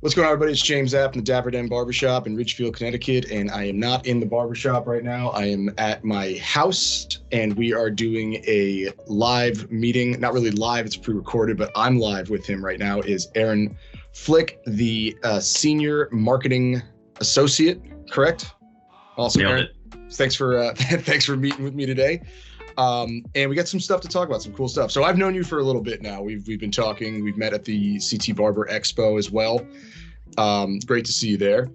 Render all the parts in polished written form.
What's going on, everybody? It's James App in the Dapper Den Barbershop in Ridgefield, Connecticut, and I am not in the barbershop right now. I am at my house, and we are doing a live meeting. Not really live, it's pre-recorded, but I'm live with him right now, is Aaron Flick, the Senior Marketing Associate, correct? Awesome, Aaron. Thanks for thanks for meeting with me today. And we got some stuff to talk about, some cool stuff. So I've known you for a little bit now. We've been talking. We've met at the CT Barber Expo as well. Great to see you there.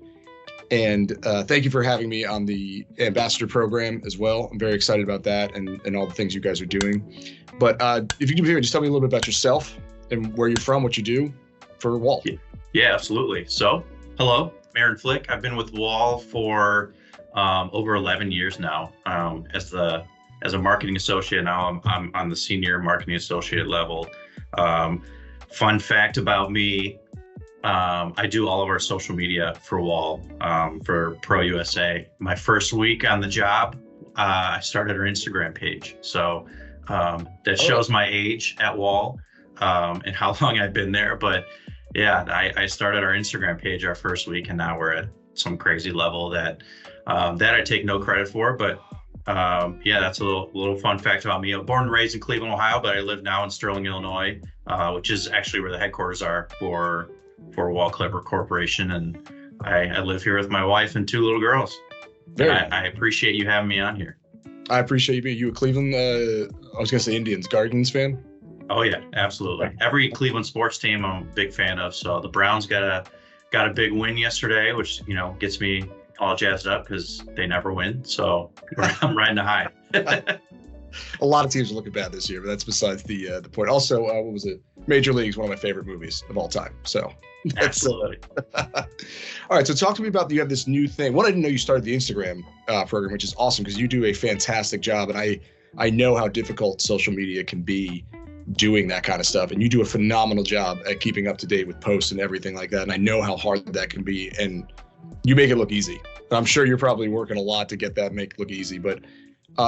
And thank you for having me on the ambassador program as well. I'm very excited about that and all the things you guys are doing. But if you can just tell me a little bit about yourself and where you're from, what you do for Wahl. Yeah, absolutely. So, hello, I'm Aaron Flick. I've been with Wahl for over 11 years now as a marketing associate. Now I'm on the senior marketing associate level. Fun fact about me, I do all of our social media for Wahl, for Pro USA. My first week on the job, I started our Instagram page. So that shows my age at Wahl and how long I've been there. But yeah, I started our Instagram page our first week, and now we're at some crazy level that I take no credit for. But yeah, that's a little fun fact about me. I'm born and raised in Cleveland, Ohio, but I live now in Sterling, Illinois, which is actually where the headquarters are for Wahl Clipper Corporation. And I live here with my wife and two little girls. I appreciate you having me on here. I appreciate you being you a Cleveland, I was going to say Indians, Guardians fan? Oh yeah, absolutely. Every Cleveland sports team I'm a big fan of. So the Browns got a big win yesterday, which, gets me all jazzed up because they never win. So I'm riding the high. A lot of teams are looking bad this year, but that's besides the point. Also, what was it? Major League is one of my favorite movies of all time. So absolutely. All right. So talk to me about, you have this new thing. One, I didn't know you started the Instagram program, which is awesome because you do a fantastic job. And I know how difficult social media can be doing that kind of stuff. And you do a phenomenal job at keeping up to date with posts and everything like that. And I know how hard that can be. And you make it look easy. I'm sure you're probably working a lot to get that make it look easy, but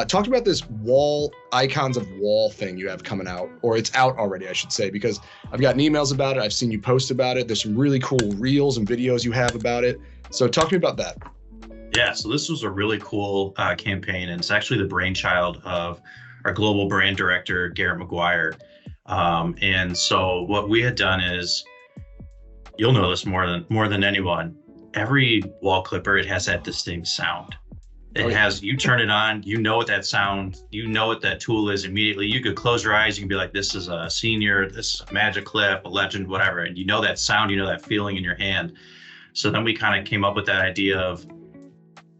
talk about this Wahl Icons of Wahl thing you have coming out, or it's out already, I should say, because I've gotten emails about it. I've seen you post about it. There's some really cool reels and videos you have about it. So talk to me about that. Yeah, so this was a really cool campaign, and it's actually the brainchild of our global brand director, Garrett McGuire. And so what we had done is, you'll know this more than anyone, every Wahl clipper, it has that distinct sound. It has, you turn it on, you know what that sound, you know what that tool is immediately. You could close your eyes, you can be like, this is a senior, this is a magic clip, a legend, whatever. And you know that sound, you know that feeling in your hand. So then we kind of came up with that idea of,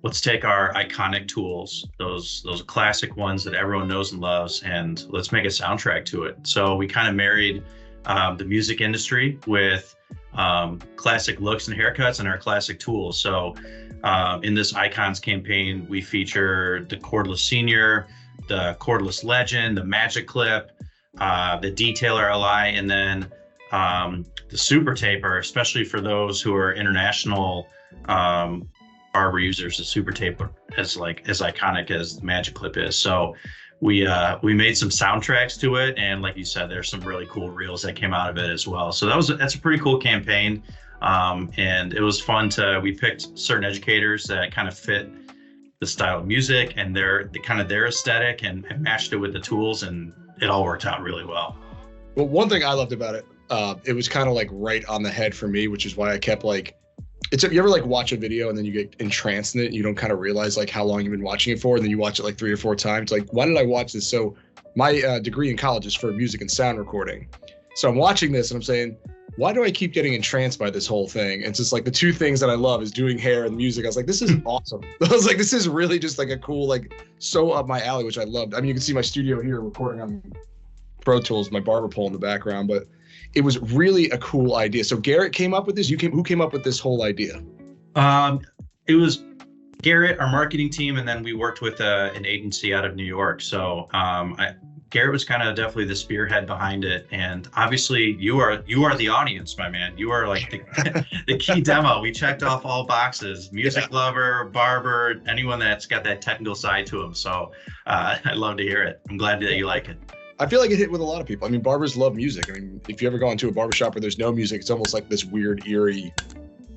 let's take our iconic tools, those classic ones that everyone knows and loves, and let's make a soundtrack to it. So we kind of married the music industry with classic looks and haircuts and our classic tools. So in this Icons campaign, we feature the cordless senior, the cordless legend, the magic clip, the detailer LI, and then the super taper, especially for those who are international barber users. The super taper is like as iconic as the magic clip is. So we made some soundtracks to it, and like you said, there's some really cool reels that came out of it as well. So that's a pretty cool campaign, and it was fun we picked certain educators that kind of fit the style of music and their aesthetic, and matched it with the tools, and it all worked out really well. Well, one thing I loved about it, it was kind of like right on the head for me, which is why I kept like, you ever like watch a video and then you get entranced in it and you don't kind of realize like how long you've been watching it for, and then you watch it like 3 or 4 times. Like, why did I watch this? So my degree in college is for music and sound recording. So I'm watching this and I'm saying, why do I keep getting entranced by this whole thing? And it's just like the two things that I love is doing hair and music. I was like, this is awesome. I was like, this is really just like a cool, like so up my alley, which I loved. I mean, you can see my studio here recording on Pro Tools, my barber pole in the background, but it was really a cool idea. So Garrett came up with this. Who came up with this whole idea? It was Garrett, our marketing team, and then we worked with an agency out of New York. So Garrett was kind of definitely the spearhead behind it. And obviously you are the audience, my man. You are like the key demo. We checked off all boxes: music lover, barber, anyone that's got that technical side to them. So I'd love to hear it. I'm glad that you like it. I feel like it hit with a lot of people. I mean, barbers love music. I mean, if you ever go into a barbershop where there's no music, it's almost like this weird, eerie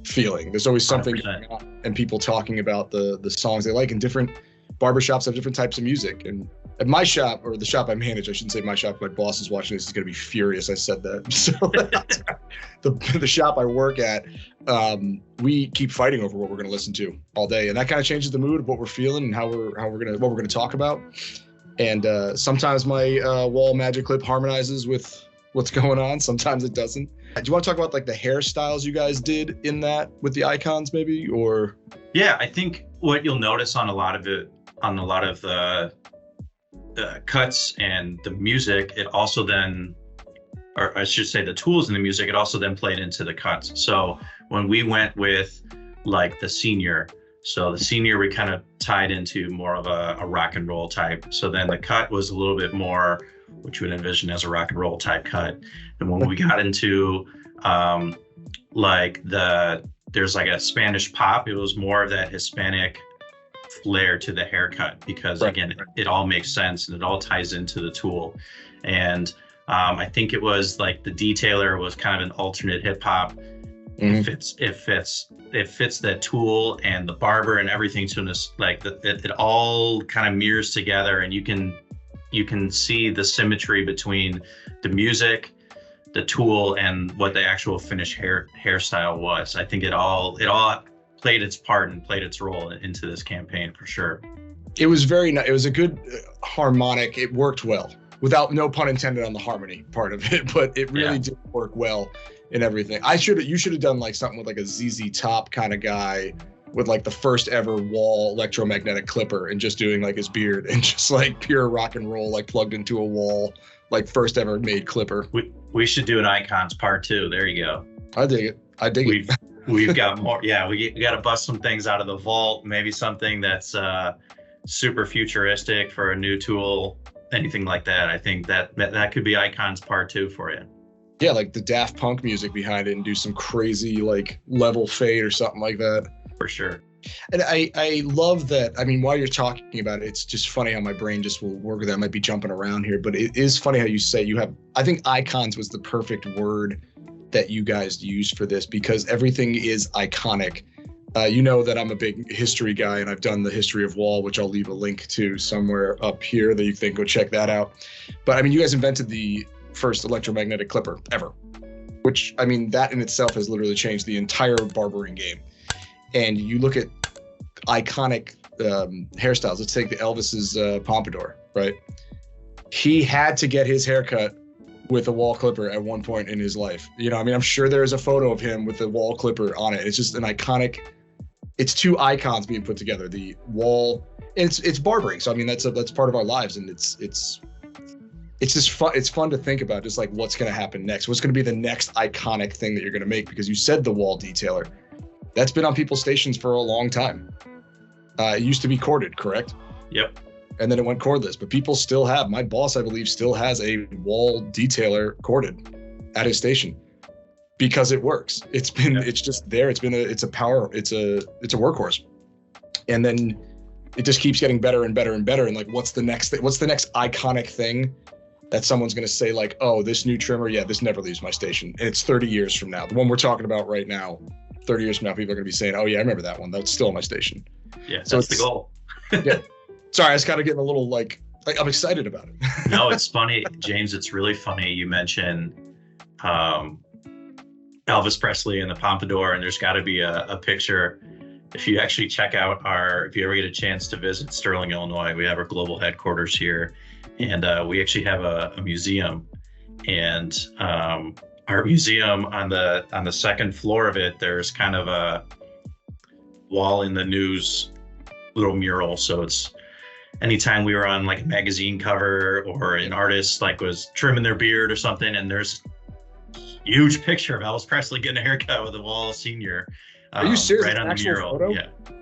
feeling. There's always something 100%. going on, and people talking about the songs they like, and different barbershops have different types of music. And at my shop, or the shop I manage, I shouldn't say my shop, my boss is watching this, he's going to be furious I said that. So the shop I work at, we keep fighting over what we're going to listen to all day, and that kind of changes the mood of what we're feeling and what we're going to talk about. And sometimes my wall magic clip harmonizes with what's going on, sometimes it doesn't. Do you want to talk about like the hairstyles you guys did in that with the icons maybe, or? Yeah, I think what you'll notice on a lot of the cuts and the music, it also then, or I should say the tools in the music, it also then played into the cuts. So when we went with like the senior, we kind of tied into more of a rock and roll type. So then the cut was a little bit more, which you would envision as a rock and roll type cut. And when we got into there's like a Spanish pop, it was more of that Hispanic flair to the haircut, because again, it all makes sense and it all ties into the tool. And I think it was like the detailer was kind of an alternate hip hop. It fits that tool, and the barber and everything to this, like it all kind of mirrors together, and you can see the symmetry between the music, the tool, and what the actual finished hairstyle was. I think it all played its part and played its role into this campaign for sure. It was very nice. It was a good harmonic. It worked well, without no pun intended on the harmony part of it, but it really did work well in everything. You should have done like something with like a ZZ Top kind of guy with like the first ever wall electromagnetic clipper, and just doing like his beard and just like pure rock and roll, like plugged into a wall, like first ever made clipper. We should do an icons part 2. There you go. I dig it. We've got more. Yeah, we got to bust some things out of the vault. Maybe something that's super futuristic for a new tool, anything like that. I think that could be icons part 2 for you. Yeah, like the Daft Punk music behind it, and do some crazy like level fade or something like that. For sure. And I love that. I mean, while you're talking about it, it's just funny how my brain just will work with that. I might be jumping around here, but it is funny how you say I think icons was the perfect word that you guys used for this, because everything is iconic. You know that I'm a big history guy, and I've done the history of Wahl, which I'll leave a link to somewhere up here that you can go check that out. But I mean, you guys invented the first electromagnetic clipper ever, which, I mean, that in itself has literally changed the entire barbering game. And you look at iconic hairstyles. Let's take the Elvis's pompadour, right? He had to get his haircut with a Wahl clipper at one point in his life. You know, I mean, I'm sure there's a photo of him with the Wahl clipper on it. It's just an iconic. It's two icons being put together. The Wahl. It's barbering. So I mean, that's part of our lives, and it's just fun. It's fun to think about, just like what's going to happen next. What's going to be the next iconic thing that you're going to make? Because you said the Wahl detailer. That's been on people's stations for a long time. It used to be corded, correct? Yep. And then it went cordless, but people still have. My boss, I believe, still has a Wahl detailer corded at his station because it works. It's just there. It's a workhorse. And then it just keeps getting better and better and better. And like, what's the next iconic thing that someone's going to say, like, oh, this new trimmer, yeah, this never leaves my station. And it's 30 years from now. The one we're talking about right now, 30 years from now, people are going to be saying, oh yeah, I remember that one. That's still on my station. Yeah, so that's the goal. Yeah. Sorry, I was kind of getting a little like I'm excited about it. No, it's funny, James. It's really funny. You mentioned Elvis Presley and the pompadour, and there's got to be a picture. If you actually check out if you ever get a chance to visit Sterling, Illinois, we have our global headquarters here, and we actually have a museum. And our museum on the second floor of it, there's kind of a Wahl in the News little mural. So it's anytime we were on like a magazine cover or an artist like was trimming their beard or something, and there's a huge picture of Elvis Presley getting a haircut with a Wahl senior. Are you serious? Right on the mural. Photo?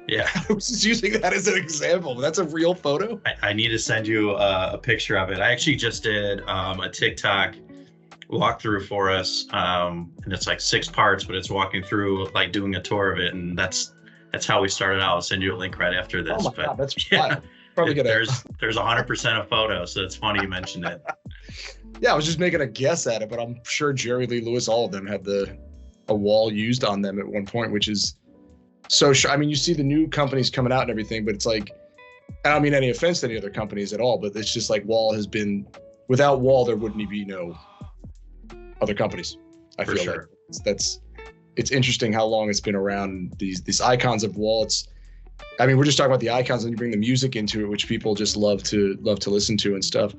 Yeah. I was just using that as an example. That's a real photo. I need to send you a picture of it. I actually just did a TikTok walkthrough for us, and it's like 6 parts, but it's walking through like doing a tour of it, and that's how we started out. I'll send you a link right after this. Oh my God, that's wild. Probably there's 100% of photos, so it's funny you mentioned it. Yeah, I was just making a guess at it, but I'm sure Jerry Lee Lewis, all of them had the a wall used on them at one point, which is so. I mean, you see the new companies coming out and everything, but it's like, I don't mean any offense to any other companies at all, but it's just like Wahl has been. Without Wahl, there wouldn't be no other companies. I feel sure. Like it's interesting how long it's been around. These icons of Wahl. I mean, we're just talking about the icons, and you bring the music into it, which people just love to listen to and stuff.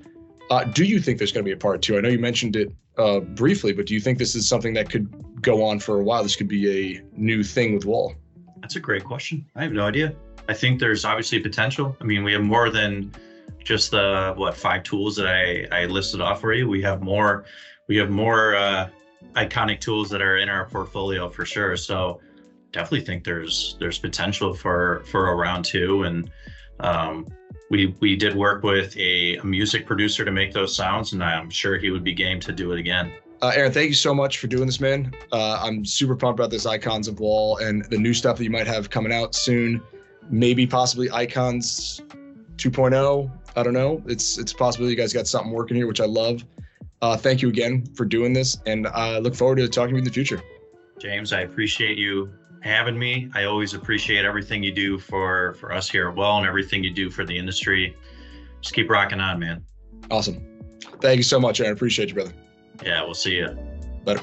Do you think there's going to be a part 2? I know you mentioned it briefly, but do you think this is something that could go on for a while? This could be a new thing with Wahl. That's a great question. I have no idea. I think there's obviously potential. I mean, we have more than just the 5 tools that I listed off for you. We have more iconic tools that are in our portfolio for sure. So definitely think there's potential for a round 2. And we did work with a music producer to make those sounds, and I'm sure he would be game to do it again. Aaron, thank you so much for doing this, man. I'm super pumped about this Icons of Wahl and the new stuff that you might have coming out soon. Maybe possibly Icons 2.0. I don't know. It's possible you guys got something working here, which I love. Thank you again for doing this, and I look forward to talking to you in the future. James, I appreciate you having me. I always appreciate everything you do for us here at Wahl and everything you do for the industry. Just keep rocking on, man. Awesome. Thank you so much, Aaron. Appreciate you, brother. Yeah, we'll see you. Later.